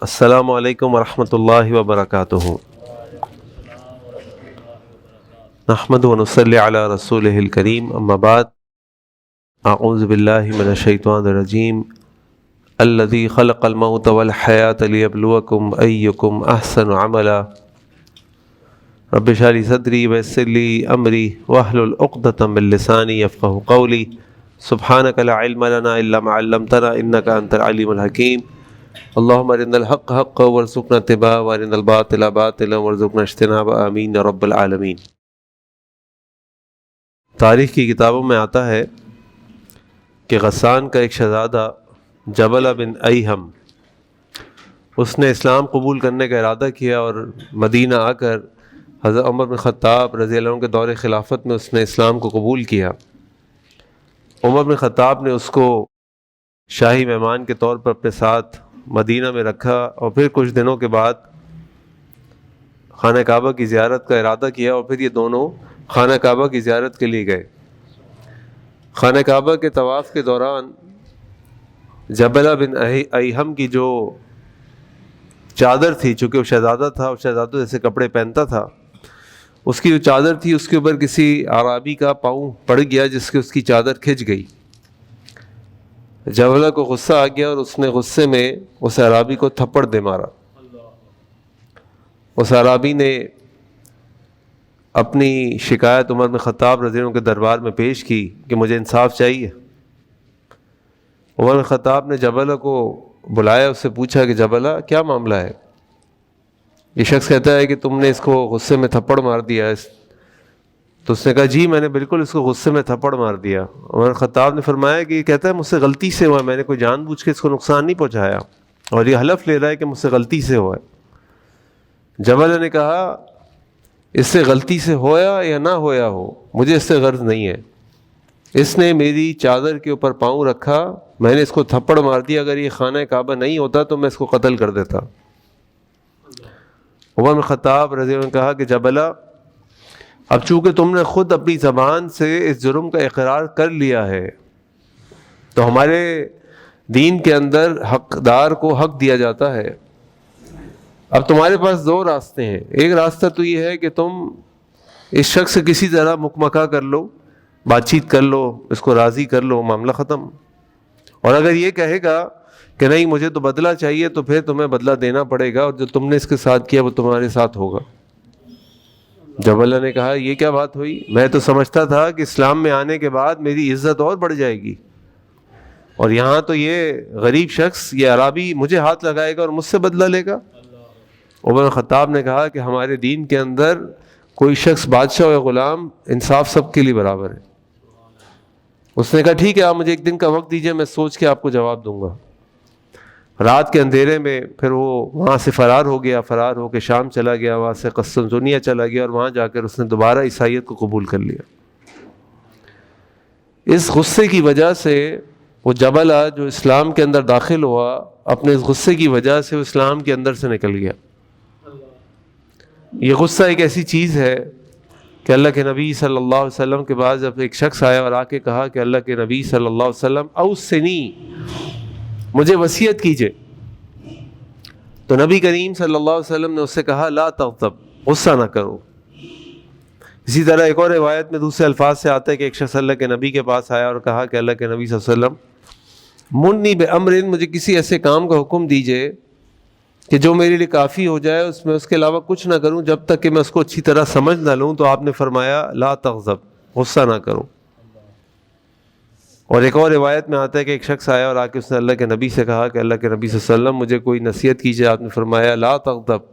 السلام علیکم ورحمۃ اللہ وبرکاتہ۔ نحمد و نصلی علی رسولہ الکریم، اما بعد، اعوذ باللہ من الشیطان الرجیم۔ الذی خلق الموت والحیاۃ لیبلوکم ایکم احسن عملا، رب اشرح لی صدری ویسر لی امری واحلل عقدۃ من لسانی یفقہوا قولی۔ سبحانک لا علم لنا الا ما علمتنا انک انت العلیم الحکیم۔ اللہم ارنا الحق حقا وارزقنا اتباعہ وارنا الباطل باطلا وارزقنا اجتنابہ، آمین یا رب العالمین۔ تاریخ کی کتابوں میں آتا ہے کہ غسان کا ایک شہزادہ جبلہ بن ایہم، اس نے اسلام قبول کرنے کا ارادہ کیا اور مدینہ آ کر حضرت عمر بن خطاب رضی اللہ عنہ کے دور خلافت میں اس نے اسلام کو قبول کیا۔ عمر بن خطاب نے اس کو شاہی مہمان کے طور پر اپنے ساتھ مدینہ میں رکھا اور پھر کچھ دنوں کے بعد خانہ کعبہ کی زیارت کا ارادہ کیا اور پھر یہ دونوں خانہ کعبہ کی زیارت کے لیے گئے۔ خانہ کعبہ کے طواف کے دوران جبلہ بن ایہم کی جو چادر تھی، چونکہ وہ شہزادہ تھا اور شہزادہ جیسے کپڑے پہنتا تھا، اس کی جو چادر تھی اس کے اوپر کسی اعرابی کا پاؤں پڑ گیا جس سے اس کی چادر کھنچ گئی۔ جبلہ کو غصہ آ گیا اور اس نے غصے میں اس اعرابی کو تھپڑ دے مارا۔ اس اعرابی نے اپنی شکایت عمر بن خطاب رضی اللہ عنہ کے دربار میں پیش کی کہ مجھے انصاف چاہیے۔ عمر بن خطاب نے جبلہ کو بلایا، اس سے پوچھا کہ جبلہ کیا معاملہ ہے؟ یہ شخص کہتا ہے کہ تم نے اس کو غصے میں تھپڑ مار دیا۔ تو اس نے کہا جی میں نے بالکل اس کو غصے میں تھپڑ مار دیا۔ عمر خطاب نے فرمایا کہ یہ کہتا ہے مجھ سے غلطی سے ہوا، میں نے کوئی جان بوجھ کے اس کو نقصان نہیں پہنچایا، اور یہ حلف لے رہا ہے کہ مجھ سے غلطی سے ہوا ہے۔ جبلہ نے کہا اس سے غلطی سے ہویا یا نہ ہویا ہو، مجھے اس سے غرض نہیں ہے، اس نے میری چادر کے اوپر پاؤں رکھا، میں نے اس کو تھپڑ مار دیا، اگر یہ خانہ کعبہ نہیں ہوتا تو میں اس کو قتل کر دیتا۔ عمر بن خطاب رضی اللہ عنہ نے کہا کہ جبلہ اب چونکہ تم نے خود اپنی زبان سے اس جرم کا اقرار کر لیا ہے تو ہمارے دین کے اندر حقدار کو حق دیا جاتا ہے۔ اب تمہارے پاس دو راستے ہیں، ایک راستہ تو یہ ہے کہ تم اس شخص سے کسی طرح مکمکہ کر لو، بات چیت کر لو، اس کو راضی کر لو، معاملہ ختم۔ اور اگر یہ کہے گا کہ نہیں مجھے تو بدلہ چاہیے تو پھر تمہیں بدلہ دینا پڑے گا، اور جو تم نے اس کے ساتھ کیا وہ تمہارے ساتھ ہوگا۔ جبلہ نے کہا یہ کیا بات ہوئی، میں تو سمجھتا تھا کہ اسلام میں آنے کے بعد میری عزت اور بڑھ جائے گی، اور یہاں تو یہ غریب شخص، یہ عرابی مجھے ہاتھ لگائے گا اور مجھ سے بدلہ لے گا۔ عمر بن خطاب نے کہا کہ ہمارے دین کے اندر کوئی شخص بادشاہ یا غلام، انصاف سب کے لیے برابر ہے۔ اس نے کہا ٹھیک ہے، آپ مجھے ایک دن کا وقت دیجئے، میں سوچ کے آپ کو جواب دوں گا۔ رات کے اندھیرے میں پھر وہ وہاں سے فرار ہو گیا، فرار ہو کے شام چلا گیا، وہاں سے قسطنطنیہ چلا گیا، اور وہاں جا کر اس نے دوبارہ عیسائیت کو قبول کر لیا۔ اس غصے کی وجہ سے وہ جبلہ جو اسلام کے اندر داخل ہوا، اپنے اس غصے کی وجہ سے وہ اسلام کے اندر سے نکل گیا۔ یہ غصہ ایک ایسی چیز ہے کہ اللہ کے نبی صلی اللہ علیہ وسلم کے بعد جب ایک شخص آیا اور آ کے کہا کہ اللہ کے نبی صلی اللہ علیہ وسلم اوصنی، مجھے وصیت کیجئے، تو نبی کریم صلی اللہ علیہ وسلم نے اس سے کہا لا تغضب، غصہ نہ کرو۔ اسی طرح ایک اور روایت میں دوسرے الفاظ سے آتا ہے کہ ایک شخص اللہ کے نبی کے پاس آیا اور کہا کہ اللہ کے نبی صلی اللہ علیہ وسلم منی بامر، مجھے کسی ایسے کام کا حکم دیجئے کہ جو میرے لیے کافی ہو جائے، اس کے علاوہ کچھ نہ کروں جب تک کہ میں اس کو اچھی طرح سمجھ نہ لوں۔ تو آپ نے فرمایا لا تغضب، غصہ نہ کرو۔ اور ایک اور روایت میں آتا ہے کہ ایک شخص آیا اور آ کے اس نے اللہ کے نبی سے کہا کہ اللہ کے نبی صلی اللہ علیہ وسلم مجھے کوئی نصیحت کیجیے، آپ نے فرمایا لا تغضب۔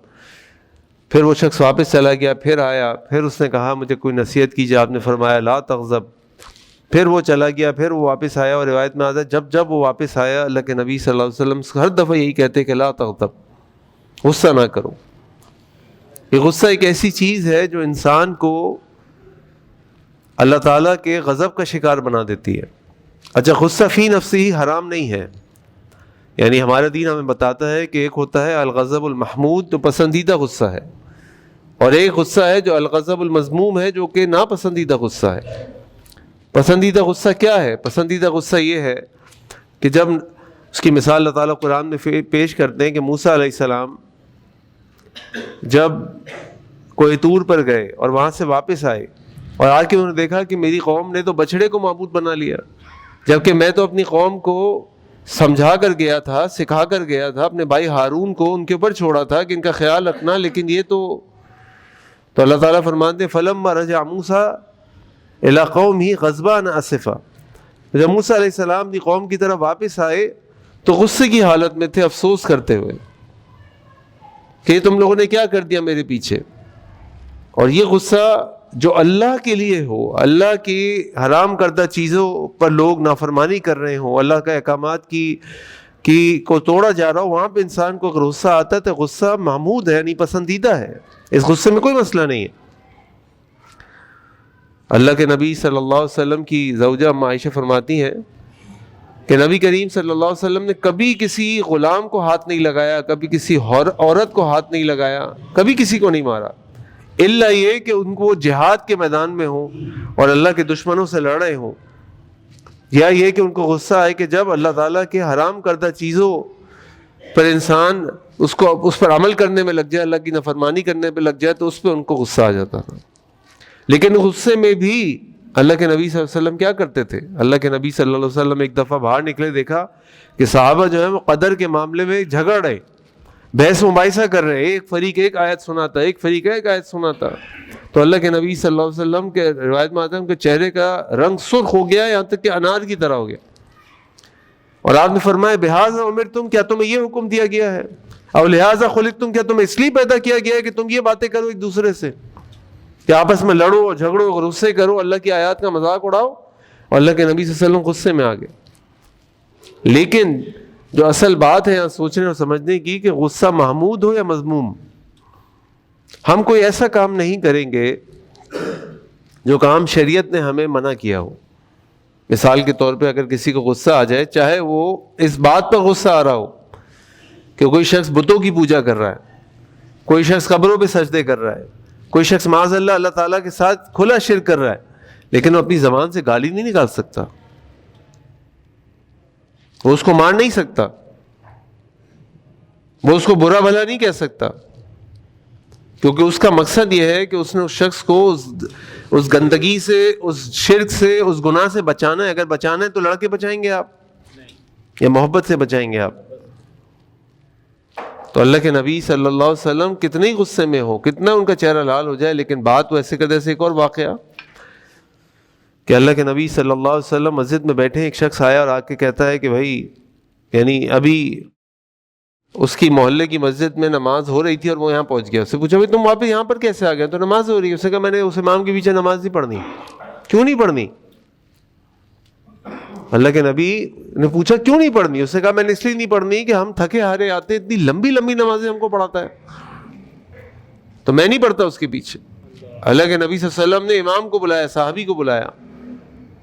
پھر وہ شخص واپس چلا گیا، پھر آیا، پھر اس نے کہا مجھے کوئی نصیحت کیجیے، آپ نے فرمایا لا تغضب۔ پھر وہ چلا گیا، پھر وہ واپس آیا، اور روایت میں آتا ہے جب وہ واپس آیا اللہ کے نبی صلی اللہ علیہ وسلم ہر دفعہ یہی کہتے کہ لا تغضب، غصہ نہ کرو۔ یہ غصہ ایک ایسی چیز ہے جو انسان کو اللہ تعالیٰ کے غضب کا شکار بنا دیتی ہے۔ اچھا، غصہ فی نفسہ ہی حرام نہیں ہے، یعنی ہمارا دین ہمیں بتاتا ہے کہ ایک ہوتا ہے الغضب المحمود، جو پسندیدہ غصہ ہے، اور ایک غصہ ہے جو الغضب المذموم ہے، جو کہ ناپسندیدہ غصہ ہے۔ پسندیدہ غصہ کیا ہے؟ پسندیدہ غصہ یہ ہے کہ جب اس کی مثال اللہ تعالیٰ قرآن میں پیش کرتے ہیں کہ موسیٰ علیہ السلام جب کوہ طور پر گئے اور وہاں سے واپس آئے اور آ کے انہوں نے دیکھا کہ میری قوم نے تو بچھڑے کو معبود بنا لیا، جبکہ میں تو اپنی قوم کو سمجھا کر گیا تھا، سکھا کر گیا تھا، اپنے بھائی ہارون کو ان کے اوپر چھوڑا تھا کہ ان کا خیال رکھنا، لیکن یہ تو اللہ تعالیٰ فرماتے ہیں فَلَمَّا رَجَعَ مُوسَىٰ إِلَىٰ قَوْمِهِ غَضْبَانَ أَسِفًا، جب موسیٰ علیہ السلام اپنی قوم کی طرف واپس آئے تو غصے کی حالت میں تھے، افسوس کرتے ہوئے کہ تم لوگوں نے کیا کر دیا میرے پیچھے۔ اور یہ غصہ جو اللہ کے لیے ہو، اللہ کی حرام کردہ چیزوں پر لوگ نافرمانی کر رہے ہوں، اللہ کے احکامات کی کو توڑا جا رہا ہو، وہاں پہ انسان کو اگر غصہ آتا ہے تو غصہ محمود ہے، یعنی پسندیدہ ہے، اس غصے میں کوئی مسئلہ نہیں ہے۔ اللہ کے نبی صلی اللہ علیہ وسلم کی زوجہ ام عائشہ فرماتی ہیں کہ نبی کریم صلی اللہ علیہ وسلم نے کبھی کسی غلام کو ہاتھ نہیں لگایا، کبھی کسی عورت کو ہاتھ نہیں لگایا، کبھی کسی کو نہیں مارا، الا یہ کہ ان کو جہاد کے میدان میں ہوں اور اللہ کے دشمنوں سے لڑ رہے ہوں، یا یہ کہ ان کو غصہ آئے کہ جب اللہ تعالیٰ کے حرام کردہ چیزوں پر انسان اس پر عمل کرنے میں لگ جائے، اللہ کی نافرمانی کرنے پہ لگ جائے تو اس پہ ان کو غصہ آ جاتا تھا۔ لیکن غصے میں بھی اللہ کے نبی صلی اللہ علیہ وسلم کیا کرتے تھے؟ اللہ کے نبی صلی اللہ علیہ وسلم ایک دفعہ باہر نکلے، دیکھا کہ صحابہ جو ہیں وہ قدر کے معاملے میں جھگڑ رہے، بحث مباحثہ کر رہے، ایک فریق ایک آیت سناتا، ایک فریق ایک آیت سناتا، تو اللہ کے نبی صلی اللہ علیہ وسلم کے روایت میں آتا ہے ان کے چہرے کا رنگ سرخ ہو گیا، یہاں تک کہ انار کی طرح ہو گیا، اور آپ نے فرمایا بہذا امرتم، کیا تمہیں یہ حکم دیا گیا ہے؟ اور لہذا خلقتم، کیا تمہیں اس لیے پیدا کیا گیا ہے کہ تم یہ باتیں کرو ایک دوسرے سے، کہ آپس میں لڑو اور جھگڑو اور غصے کرو، اللہ کی آیات کا مذاق اڑاؤ؟ اور اللہ کے نبی صلی اللہ علیہ وسلم غصے میں آ گئے۔ لیکن جو اصل بات ہے یہاں سوچنے اور سمجھنے کی کہ غصہ محمود ہو یا مذموم، ہم کوئی ایسا کام نہیں کریں گے جو کام شریعت نے ہمیں منع کیا ہو۔ مثال کے طور پہ اگر کسی کو غصہ آ جائے، چاہے وہ اس بات پر غصہ آ رہا ہو کہ کوئی شخص بتوں کی پوجا کر رہا ہے، کوئی شخص قبروں پہ سجدے کر رہا ہے، کوئی شخص معاذ اللہ اللہ تعالیٰ کے ساتھ کھلا شرک کر رہا ہے، لیکن وہ اپنی زبان سے گالی نہیں نکال سکتا، وہ اس کو مار نہیں سکتا، وہ اس کو برا بھلا نہیں کہہ سکتا، کیونکہ اس کا مقصد یہ ہے کہ اس نے اس شخص کو اس گندگی سے، اس شرک سے، اس گناہ سے بچانا ہے۔ اگر بچانا ہے تو لڑ کے بچائیں گے آپ یا محبت سے بچائیں گے آپ؟ تو اللہ کے نبی صلی اللہ علیہ وسلم کتنے غصے میں ہو، کتنا ان کا چہرہ لال ہو جائے، لیکن بات وہ ایسے کرتے، ایک اور واقعہ کہ اللہ کے نبی صلی اللہ علیہ وسلم مسجد میں بیٹھے، ایک شخص آیا اور آ کے کہتا ہے کہ بھائی، یعنی ابھی اس کی محلے کی مسجد میں نماز ہو رہی تھی اور وہ یہاں پہنچ گیا، اس سے پوچھا بھائی تم واپس یہاں پر کیسے آ گئے؟ تو نماز ہو رہی ہے۔ اس نے کہا میں نے اس امام کے پیچھے نماز نہیں پڑھنی۔ کیوں نہیں پڑھنی؟ اللہ کے نبی نے پوچھا کیوں نہیں پڑھنی؟ اس نے کہا میں نے اس لیے نہیں پڑھنی کہ ہم تھکے ہارے آتے، اتنی لمبی لمبی نمازیں ہم کو پڑھاتا ہے، تو میں نہیں پڑھتا اس کے پیچھے۔ اللہ کے نبی صلی اللہ علیہ وسلم نے امام کو بلایا، صحابی کو بلایا،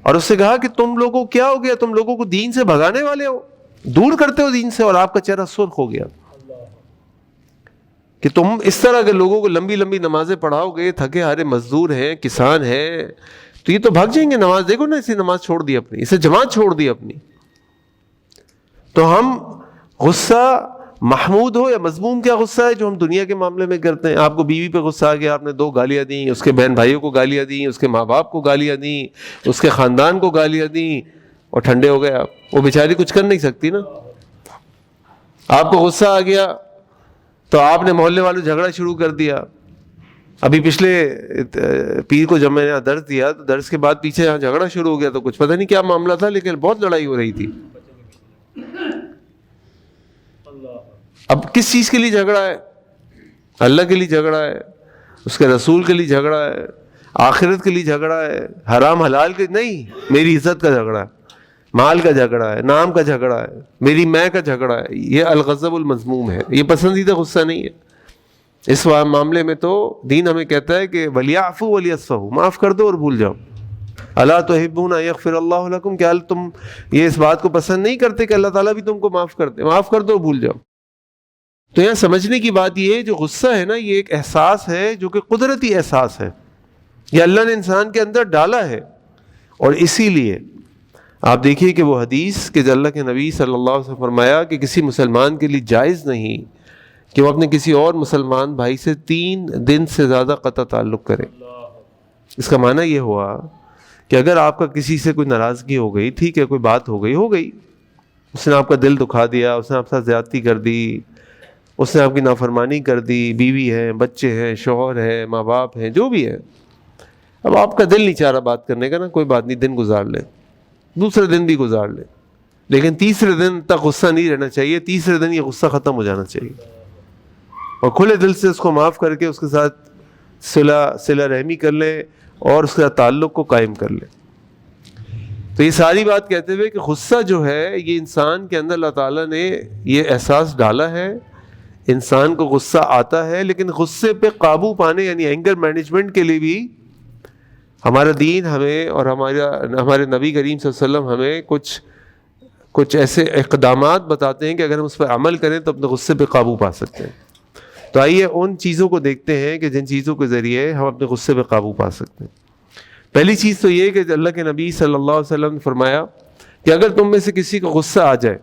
اور اس سے کہا کہ تم لوگوں کو کیا ہو گیا؟ تم لوگوں کو دین سے بھگانے والے ہو، دور کرتے ہو دین سے، اور آپ کا چہرہ سرخ ہو گیا کہ تم اس طرح کے لوگوں کو لمبی لمبی نمازیں پڑھاؤ گے، تھکے ہارے مزدور ہیں، کسان ہیں، تو یہ تو بھگ جائیں گے نماز۔ دیکھو نا، اسے نماز چھوڑ دی اپنی، اسے جماعت چھوڑ دی اپنی۔ تو ہم غصہ محمود ہو یا مذموم، کیا غصہ ہے جو ہم دنیا کے معاملے میں کرتے ہیں؟ آپ کو بیوی پہ غصہ آ گیا، آپ نے 2 گالیاں دیں، اس کے بہن بھائیوں کو گالیاں دیں، اس کے ماں باپ کو گالیاں دیں، اس کے خاندان کو گالیاں دیں، اور ٹھنڈے ہو گئے آپ۔ وہ بیچاری کچھ کر نہیں سکتی نا۔ آپ کو غصہ آ گیا تو آپ نے محلے والوں جھگڑا شروع کر دیا۔ ابھی پچھلے پیر کو جب میں نے درس دیا تو درس کے بعد پیچھے یہاں جھگڑا شروع ہو گیا، تو کچھ پتہ نہیں کیا معاملہ تھا، لیکن بہت لڑائی ہو رہی تھی۔ اب کس چیز کے لیے جھگڑا ہے؟ اللہ کے لیے جھگڑا ہے، اس کے رسول کے لیے جھگڑا ہے، آخرت کے لیے جھگڑا ہے، حرام حلال کے نہیں، میری عزت کا جھگڑا ہے، مال کا جھگڑا ہے، نام کا جھگڑا ہے، میری میں کا جھگڑا ہے۔ یہ الغضب المذموم ہے، یہ پسندیدہ غصہ نہیں ہے۔ اس معاملے میں تو دین ہمیں کہتا ہے کہ وَلْيَعْفُوا وَلْيَصْفَحُوا، معاف کر دو اور بھول جاؤ۔ اَلَا تُحِبُّونَ أَن يَغْفِرَ اللَّهُ لَكُمْ، کیا تم یہ اس بات کو پسند نہیں کرتے کہ اللہ تعالیٰ بھی تم کو معاف کر دے؟ معاف کر دو اور بھول جاؤ۔ تو یہاں سمجھنے کی بات یہ ہے، جو غصہ ہے نا، یہ ایک احساس ہے جو کہ قدرتی احساس ہے، یہ اللہ نے انسان کے اندر ڈالا ہے، اور اسی لیے آپ دیکھیے کہ وہ حدیث کہ اللہ کے نبی صلی اللہ علیہ وسلم فرمایا کہ کسی مسلمان کے لیے جائز نہیں کہ وہ اپنے کسی اور مسلمان بھائی سے 3 دن سے زیادہ قطع تعلق کرے۔ اس کا معنی یہ ہوا کہ اگر آپ کا کسی سے کوئی ناراضگی ہو گئی، ٹھیک ہے، کوئی بات ہو گئی، اس نے آپ کا دل دکھا دیا، اس نے آپ ساتھ زیادتی کر دی، اس نے آپ کی نافرمانی کر دی، بیوی ہے، بچے ہیں، شوہر ہے، ماں باپ ہیں، جو بھی ہے، اب آپ کا دل نہیں چاہ رہا بات کرنے کا نا، کوئی بات نہیں، دن گزار لیں، دوسرے دن بھی گزار لیں، لیکن تیسرے دن تک غصہ نہیں رہنا چاہیے، تیسرے دن یہ غصہ ختم ہو جانا چاہیے، اور کھلے دل سے اس کو معاف کر کے اس کے ساتھ صلہ رحمی کر لیں اور اس کے ساتھ تعلق کو قائم کر لیں۔ تو یہ ساری بات کہتے ہوئے کہ غصہ جو ہے یہ انسان کے اندر اللہ تعالیٰ نے یہ احساس ڈالا ہے، انسان کو غصہ آتا ہے، لیکن غصے پہ قابو پانے یعنی اینگر مینجمنٹ کے لیے بھی ہمارا دین ہمیں اور ہمارے نبی کریم صلی اللہ علیہ وسلم ہمیں کچھ ایسے اقدامات بتاتے ہیں کہ اگر ہم اس پر عمل کریں تو اپنے غصے پہ قابو پا سکتے ہیں۔ تو آئیے ان چیزوں کو دیکھتے ہیں کہ جن چیزوں کے ذریعے ہم اپنے غصے پہ قابو پا سکتے ہیں۔ پہلی چیز تو یہ کہ اللہ کے نبی صلی اللہ علیہ وسلم نے فرمایا کہ اگر تم میں سے کسی کو غصہ آ جائے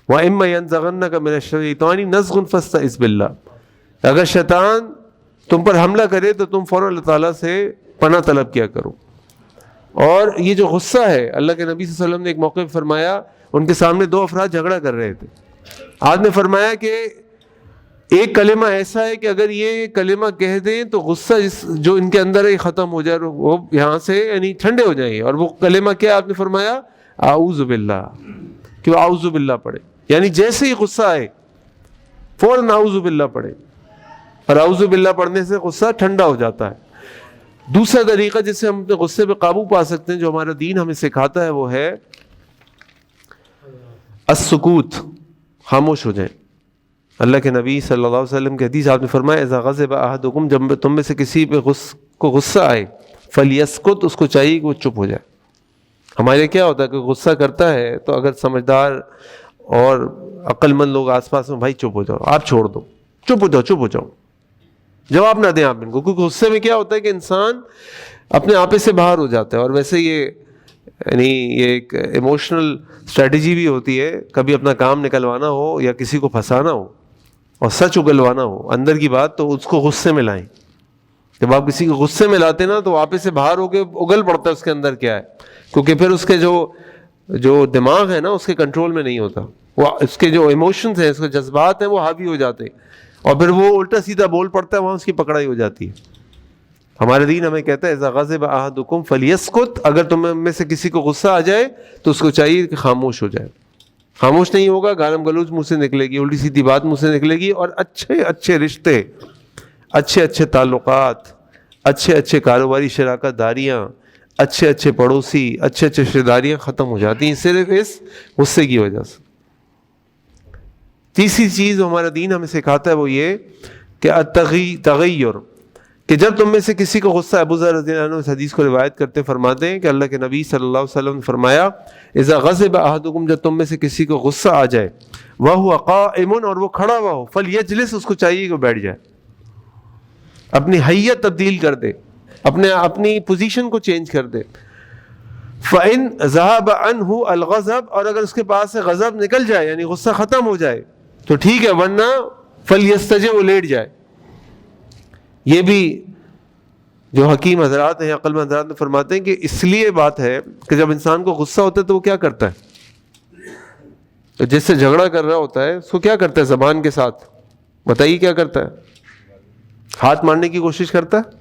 وَإِمَّا يَنزَغَنَّكَ مِنَ الشَّيْطَانِ نَزْغٌ فَاسْتَعِذْ بِاللَّهِ، اگر شیطان تم پر حملہ کرے تو تم فوراً اللہ تعالیٰ سے پناہ طلب کیا کرو۔ اور یہ جو غصہ ہے، اللہ کے نبی صلی اللہ علیہ وسلم نے ایک موقع پہ فرمایا، ان کے سامنے 2 افراد جھگڑا کر رہے تھے، آدمی نے فرمایا کہ ایک کلمہ ایسا ہے کہ اگر یہ کلمہ کہہ دیں تو غصہ جو ان کے اندر ہے ختم ہو جائے، وہ یہاں سے یعنی ٹھنڈے ہو جائیں گے۔ اور وہ کلمہ کیا آپ نے فرمایا؟ اعوذ باللہ، کہ وہ اعوذ باللہ پڑھے، یعنی جیسے ہی غصہ آئے فوراً اعوذ باللہ پڑھے، اور اعوذ باللہ پڑھنے سے غصہ ٹھنڈا ہو جاتا ہے۔ دوسرا طریقہ جس سے ہم اپنے غصے پہ قابو پا سکتے ہیں، جو ہمارا دین ہمیں سکھاتا ہے، وہ ہے السکوت، خاموش ہو جائیں۔ اللہ کے نبی صلی اللہ علیہ وسلم کی حدیث آپ نے فرمایا اذا غضب احدکم، جب تم میں سے کسی پہ کو غصہ آئے فلیسکت، اس کو چاہیے کہ وہ چپ ہو جائے۔ ہمارے کیا ہوتا ہے کہ غصہ کرتا ہے تو اگر سمجھدار اور عقل مند لوگ آس پاس میں، بھائی چپ ہو جاؤ، آپ چھوڑ دو، چپ ہو جاؤ، جواب نہ دیں آپ ان کو، کیونکہ غصے میں کیا ہوتا ہے کہ انسان اپنے آپے سے باہر ہو جاتا ہے۔ اور ویسے یہ ایک ایموشنل اسٹریٹجی بھی ہوتی ہے، کبھی اپنا کام نکلوانا ہو یا کسی کو پھنسانا ہو اور سچ اگلوانا ہو اندر کی بات، تو اس کو غصے میں لائیں۔ جب آپ کسی کو غصے میں لاتے نا تو آپے سے باہر ہو کے اگل پڑتا ہے اس کے اندر کیا ہے، کیونکہ پھر اس کے جو دماغ ہے نا اس کے کنٹرول میں نہیں ہوتا، وہ اس کے جو ایموشنز ہیں، اس کے جذبات ہیں، وہ حاوی ہو جاتے ہیں، اور پھر وہ الٹا سیدھا بول پڑتا ہے، وہاں اس کی پکڑائی ہو جاتی ہے۔ ہمارا دین ہمیں کہتا ہے اذا غضب احدکم فلیسکت، اگر تم میں سے کسی کو غصہ آ جائے تو اس کو چاہیے کہ خاموش ہو جائے۔ خاموش نہیں ہوگا، گالم گلوچ منہ سے نکلے گی، الٹی سیدھی بات منہ سے نکلے گی، اور اچھے رشتے، اچھے تعلقات، اچھے کاروباری شراکت داریاں، اچھے پڑوسی، اچھے رشتے داریاں ختم ہو جاتی ہیں صرف اس غصے کی وجہ سے۔ تیسری چیز جو ہمارا دین ہمیں سکھاتا ہے وہ یہ کہ تغیر، کہ جب تم میں سے کسی کو غصہ، ابو ذر رضی اللہ عنہ اس حدیث کو روایت کرتے فرماتے ہیں کہ اللہ کے نبی صلی اللہ علیہ وسلم نے فرمایا اذا غضب احدکم، جب تم میں سے کسی کو غصہ آ جائے وہو قائم، اور وہ کھڑا ہوا ہو، فلیجلس، اس کو چاہیے کہ وہ بیٹھ جائے، اپنی حیت تبدیل کر دے، اپنی پوزیشن کو چینج کر دے۔ فإن ذهب عنه الغضب، اور اگر اس کے پاس سے غضب نکل جائے یعنی غصہ ختم ہو جائے تو ٹھیک ہے، ورنہ فلیستجب، وہ لیٹ جائے۔ یہ بھی جو حکیم حضرات ہیں، عقل مند حضرات نے فرماتے ہیں کہ اس لیے بات ہے کہ جب انسان کو غصہ ہوتا ہے تو وہ کیا کرتا ہے، تو جس سے جھگڑا کر رہا ہوتا ہے اس کو کیا کرتا ہے زبان کے ساتھ، بتائیے کیا کرتا ہے؟ ہاتھ مارنے کی کوشش کرتا ہے،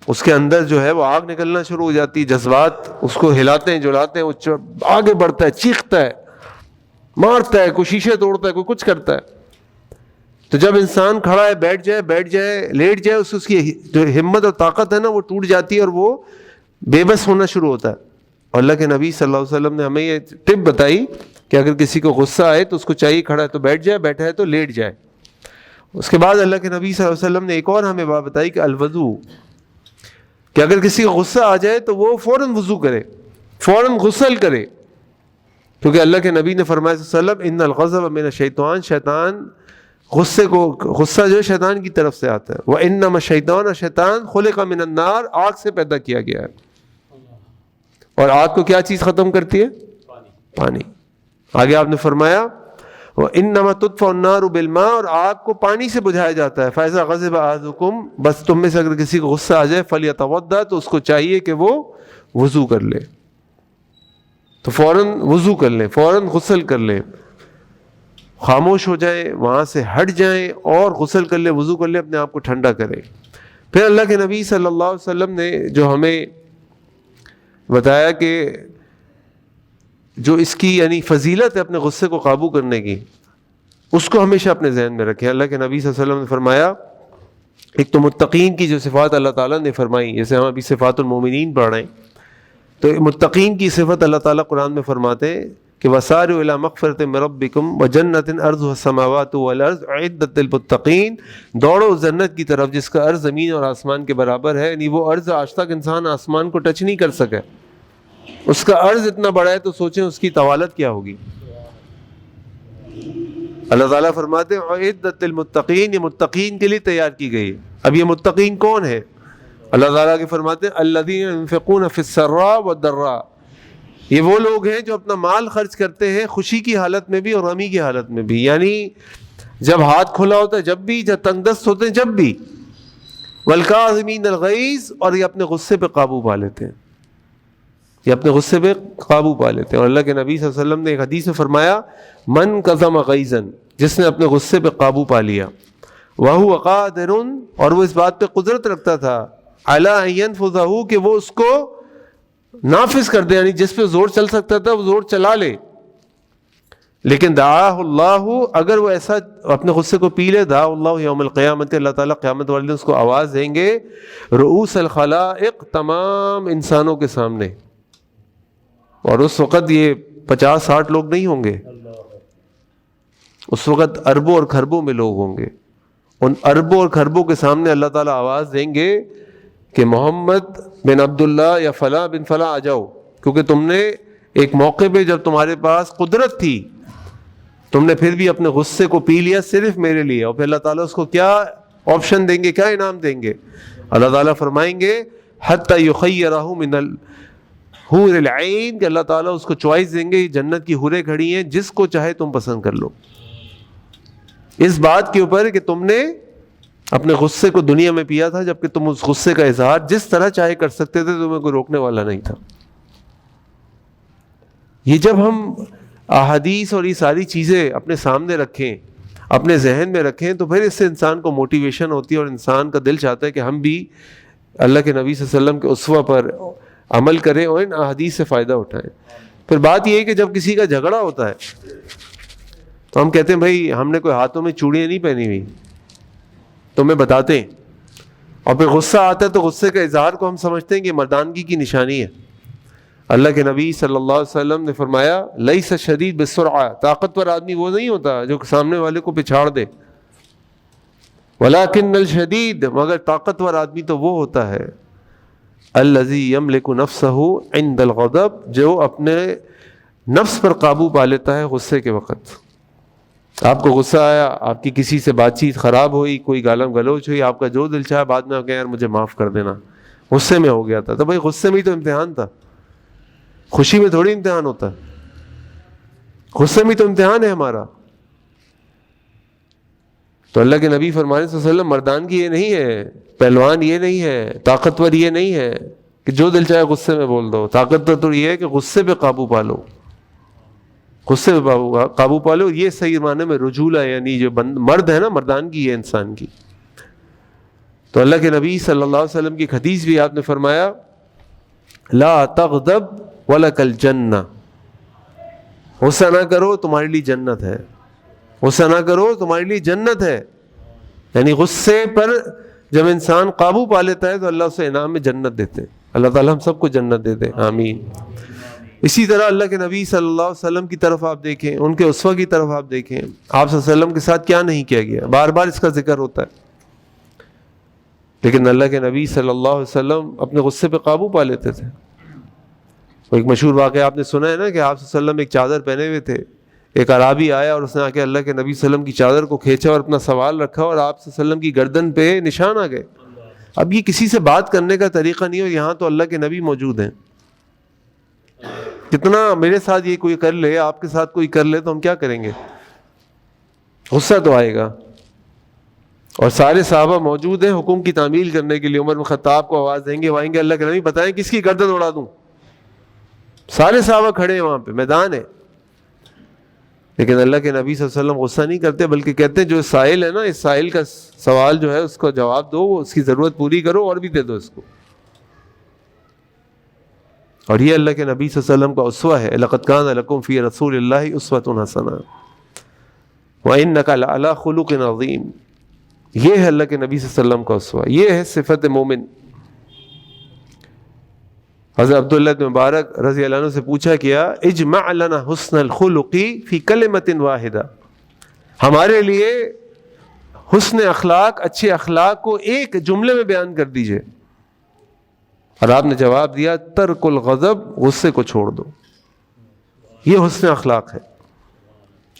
اس کے اندر جو ہے وہ آگ نکلنا شروع ہو جاتی ہے، جذبات اس کو ہلاتے ہیں جلاتے ہیں، وہ آگے بڑھتا ہے، چیختا ہے، مارتا ہے، کوئی شیشے توڑتا ہے، کوئی کچھ کرتا ہے۔ تو جب انسان کھڑا ہے، بیٹھ جائے، لیٹ جائے، اس کی جو ہمت اور طاقت ہے نا وہ ٹوٹ جاتی ہے اور وہ بے بس ہونا شروع ہوتا ہے۔ اور اللہ کے نبی صلی اللہ علیہ وسلم نے ہمیں یہ ٹپ بتائی کہ اگر کسی کو غصہ آئے تو اس کو چاہیے کھڑا ہے تو بیٹھ جائے، بیٹھا ہے تو لیٹ جائے۔ اس کے بعد اللہ کے نبی صلی اللہ علیہ وسلم نے ایک اور ہمیں بات بتائی کہ الوضو، کہ اگر کسی کو غصہ آ جائے تو وہ فوراً وضو کرے، فوراً غسل کرے، کیونکہ اللہ کے نبی نے فرمایا صلی اللہ علیہ وسلم ان الغضب من الشیطان، شیطان غصہ جو ہے شیطان کی طرف سے آتا ہے، وَإِنَّمَا الشَّيْطَانُ، شیطان خلق من النار، آگ سے پیدا کیا گیا ہے، اور آگ کو کیا چیز ختم کرتی ہے؟ پانی. آگے آپ نے فرمایا وَإِنَّمَا تُطْفَأُ النَّارُ بِالْمَاءِ، اور آگ کو پانی سے بجھایا جاتا ہے. فَإِذَا غَضِبَ أَحَدُكُمْ، بس تم میں سے اگر کسی کو غصہ آ جائے فَلْيَتَوَضَّأْ، تو اس کو چاہیے کہ وہ وضو کر لے. تو فوراً وضو کر لیں، فوراً غسل کر لیں، خاموش ہو جائیں، وہاں سے ہٹ جائیں اور غسل کر لیں، وضو کر لیں، اپنے آپ کو ٹھنڈا کریں. پھر اللہ کے نبی صلی اللہ علیہ وسلم نے جو ہمیں بتایا کہ جو اس کی یعنی فضیلت ہے اپنے غصے کو قابو کرنے کی، اس کو ہمیشہ اپنے ذہن میں رکھیں. اللہ کے نبی صلی اللہ علیہ وسلم نے فرمایا، ایک تو متقین کی جو صفات اللہ تعالیٰ نے فرمائی، جیسے ہم ابھی صفات المومنین پڑھ رہے ہیں، تو متقین کی صفت اللہ تعالیٰ قرآن میں فرماتے ہیں کہ وَسَارِعُوا إِلَىٰ مَغْفِرَةٍ مِّن رَّبِّكُمْ وَجَنَّةٍ عَرْضُهَا السَّمَاوَاتُ وَالْأَرْضُ أُعِدَّتْ لِلْمُتَّقِينَ، دوڑو جنت کی طرف جس کا عرض زمین اور آسمان کے برابر ہے. یعنی وہ عرض آج تک انسان آسمان کو ٹچ نہیں کر سکا، اس کا عرض اتنا بڑا ہے، تو سوچیں اس کی طوالت کیا ہوگی. اللہ تعالیٰ فرماتے ہیں اعدت للمتقین، یہ متقین کے لیے تیار کی گئی ہے. اب یہ متقین کون ہے؟ اللہ تعالیٰ کے فرماتے ہیں الذین ينفقون فی السراء والضراء، یہ وہ لوگ ہیں جو اپنا مال خرچ کرتے ہیں خوشی کی حالت میں بھی اور غمی کی حالت میں بھی. یعنی جب ہاتھ کھلا ہوتا ہے جب بھی، جب تنگ دست ہوتے ہیں جب بھی. والکاظمین الغیظ، اور یہ اپنے غصے پہ قابو پا لیتے ہیں، یہ اپنے غصے پہ قابو پا لیتے ہیں. اور اللہ کے نبی صلی اللہ علیہ وسلم نے ایک حدیث میں فرمایا من کظم غیظا، جس نے اپنے غصے پہ قابو پا لیا، وَهُوَ قَادِرٌ، اور وہ اس بات پہ قدرت رکھتا تھا، عَلَىٰ أَن يَنفُذَهُ، کہ وہ اس کو نافذ کر دے، یعنی جس پہ زور چل سکتا تھا وہ زور چلا لے. لیکن دعاہ اللہ، اگر وہ ایسا اپنے غصے کو پی لے، دعا اللہ یوم القیامت، اللہ تعالیٰ قیامت والے دن اس کو آواز دیں گے رؤوس الخلائق، تمام انسانوں کے سامنے. اور اس وقت یہ 50-60 لوگ نہیں ہوں گے، اس وقت اربوں اور کھربوں میں لوگ ہوں گے. ان اربوں اور کھربوں کے سامنے اللہ تعالیٰ آواز دیں گے کہ محمد بن عبداللہ یا فلاں بن فلاں آ جاؤ، کیونکہ تم نے ایک موقع پہ جب تمہارے پاس قدرت تھی تم نے پھر بھی اپنے غصے کو پی لیا صرف میرے لیے. اور پھر اللہ تعالیٰ اس کو کیا آپشن دیں گے، کیا انعام دیں گے؟ اللہ تعالیٰ فرمائیں گے حتی یخیرہ من الحور العین، کہ اللہ تعالیٰ اس کو چوائس دیں گے، جنت کی حوریں کھڑی ہیں، جس کو چاہے تم پسند کر لو، اس بات کے اوپر کہ تم نے اپنے غصے کو دنیا میں پیا تھا، جبکہ تم اس غصے کا اظہار جس طرح چاہے کر سکتے تھے، تمہیں کوئی روکنے والا نہیں تھا. یہ جب ہم احادیث اور یہ ساری چیزیں اپنے سامنے رکھیں، اپنے ذہن میں رکھیں، تو پھر اس سے انسان کو موٹیویشن ہوتی ہے اور انسان کا دل چاہتا ہے کہ ہم بھی اللہ کے نبی صلی اللہ علیہ وسلم کے اسوہ پر عمل کریں اور ان احادیث سے فائدہ اٹھائیں. پھر بات یہ ہے کہ جب کسی کا جھگڑا ہوتا ہے تو ہم کہتے ہیں بھائی ہم نے کوئی ہاتھوں میں چوڑیاں نہیں پہنی ہوئی، تو میں بتاتے ہیں، اور پھر غصہ آتا ہے تو غصے کا اظہار کو ہم سمجھتے ہیں کہ مردانگی کی نشانی ہے. اللہ کے نبی صلی اللہ علیہ وسلم نے فرمایا لیس الشدید بالسرعہ، طاقتور آدمی وہ نہیں ہوتا جو سامنے والے کو پچھاڑ دے، ولکن الشدید، مگر طاقتور آدمی تو وہ ہوتا ہے الذی یملک نفسہ عند الغضب، جو اپنے نفس پر قابو پا لیتا ہے غصے کے وقت. آپ کو غصہ آیا، آپ کی کسی سے بات چیت خراب ہوئی، کوئی گالم گلوچ ہوئی، آپ کا جو دل چاہا بعد میں آپ کہیں یار مجھے معاف کر دینا، غصے میں ہو گیا تھا، تو بھائی غصے میں ہی تو امتحان تھا، خوشی میں تھوڑی امتحان ہوتا ہے، غصے میں تو امتحان ہے ہمارا. تو اللہ کے نبی فرمانے صلی اللہ علیہ وسلم مردانگی یہ نہیں ہے، پہلوان یہ نہیں ہے، طاقتور یہ نہیں ہے کہ جو دل چاہے غصے میں بول دو. طاقتور تو یہ ہے کہ غصے پہ قابو پا لو، غصے پہ قابو پا لو. یہ صحیح معنی میں رجولہ، یعنی جو مرد ہے نا، مردانگی ہے انسان کی. تو اللہ کے نبی صلی اللہ علیہ وسلم کی حدیث بھی آپ نے فرمایا لا تغضب ولک الجنہ، غصہ نہ کرو تمہارے لیے جنت ہے، غصہ نہ کرو تمہارے لیے جنت ہے. یعنی غصے پر جب انسان قابو پا لیتا ہے تو اللہ اسے انعام میں جنت دیتے ہیں. اللہ تعالیٰ ہم سب کو جنت دے دے، آمین. اسی طرح اللہ کے نبی صلی اللہ علیہ وسلم کی طرف آپ دیکھیں، ان کے اسوہ کی طرف آپ دیکھیں، آپ صلی اللہ علیہ وسلم کے ساتھ کیا نہیں کیا گیا، بار بار اس کا ذکر ہوتا ہے. لیکن اللہ کے نبی صلی اللہ علیہ وسلم اپنے غصے پہ قابو پا لیتے تھے. ایک مشہور واقعہ آپ نے سنا ہے نا کہ آپ صلی اللہ علیہ وسلم ایک چادر پہنے ہوئے تھے، ایک اعرابی آیا اور اس نے آ کے اللہ کے نبی صلی اللہ علیہ وسلم کی چادر کو کھینچا اور اپنا سوال رکھا، اور آپ صلی اللہ علیہ وسلم کی گردن پہ نشان آ گئے. اب یہ کسی سے بات کرنے کا طریقہ نہیں، اور یہاں تو اللہ کے نبی موجود ہیں. کتنا میرے ساتھ یہ کوئی کر لے، آپ کے ساتھ کوئی کر لے تو ہم کیا کریں گے؟ غصہ تو آئے گا۔ اور سارے صحابہ موجود ہیں حکم کی تعمیل کرنے کے لیے، عمر بن خطاب کو آواز دیں گے، وہ آئیں گے، اللہ کے نبی بتائیں کس کی گردن اڑا دوں؟ سارے صحابہ کھڑے ہیں وہاں پہ، میدان ہے، لیکن اللہ کے نبی صلی اللہ علیہ وسلم غصہ نہیں کرتے، بلکہ کہتے ہیں جو سائل ہے نا، اس سائل کا سوال جو ہے اس کو جواب دو، اس کی ضرورت پوری کرو اور بھی دے دو اس کو۔ اور یہ اللہ کے نبی صلی اللہ علیہ وسلم کا اسوہ ہے، لقد کان لکم فی رسول اللہ اسوۃ حسنہ وانک لعلی خلق عظیم۔ یہ ہے اللہ کے نبی صلی اللہ علیہ وسلم کا اسوہ، یہ ہے صفت مومن۔ حضرت عبداللہ بن مبارک رضی اللہ عنہ سے پوچھا کیا، اجمع لنا حسن الخلق فی کلمۃ واحدہ، ہمارے لیے حسن اخلاق، اچھے اخلاق کو ایک جملے میں بیان کر دیجئے۔ اور آپ نے جواب دیا، ترک الغضب، غصے کو چھوڑ دو۔ یہ حسن اخلاق ہے،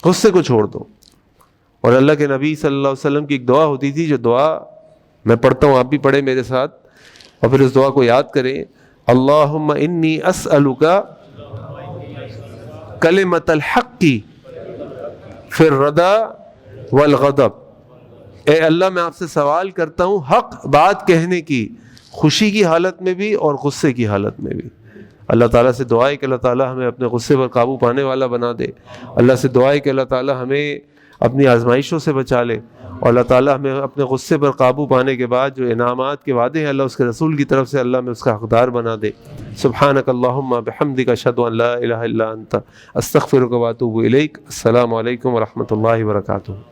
غصے کو چھوڑ دو۔ اور اللہ کے نبی صلی اللہ علیہ وسلم کی ایک دعا ہوتی تھی، جو دعا میں پڑھتا ہوں، آپ بھی پڑھیں میرے ساتھ، اور پھر اس دعا کو یاد کریں۔ اللہم انی اسألک کلمۃ الحق فی الرضا والغضب، اے اللہ میں آپ سے سوال کرتا ہوں حق بات کہنے کی، خوشی کی حالت میں بھی اور غصے کی حالت میں بھی۔ اللہ تعالیٰ سے دعا ہے کہ اللہ تعالیٰ ہمیں اپنے غصے پر قابو پانے والا بنا دے۔ اللہ سے دعا ہے کہ اللہ تعالیٰ ہمیں اپنی آزمائشوں سے بچا لے، اور اللہ تعالیٰ ہمیں اپنے غصے پر قابو پانے کے بعد جو انعامات کے وعدے ہیں اللہ اس کے رسول کی طرف سے، اللہ میں اس کا حقدار بنا دے۔ سبحانک اللہم بحمدک، اشہد ان لا الہ الا انت، استغفرک واتوب الیک۔ السلام علیکم ورحمۃ اللہ وبرکاتہ۔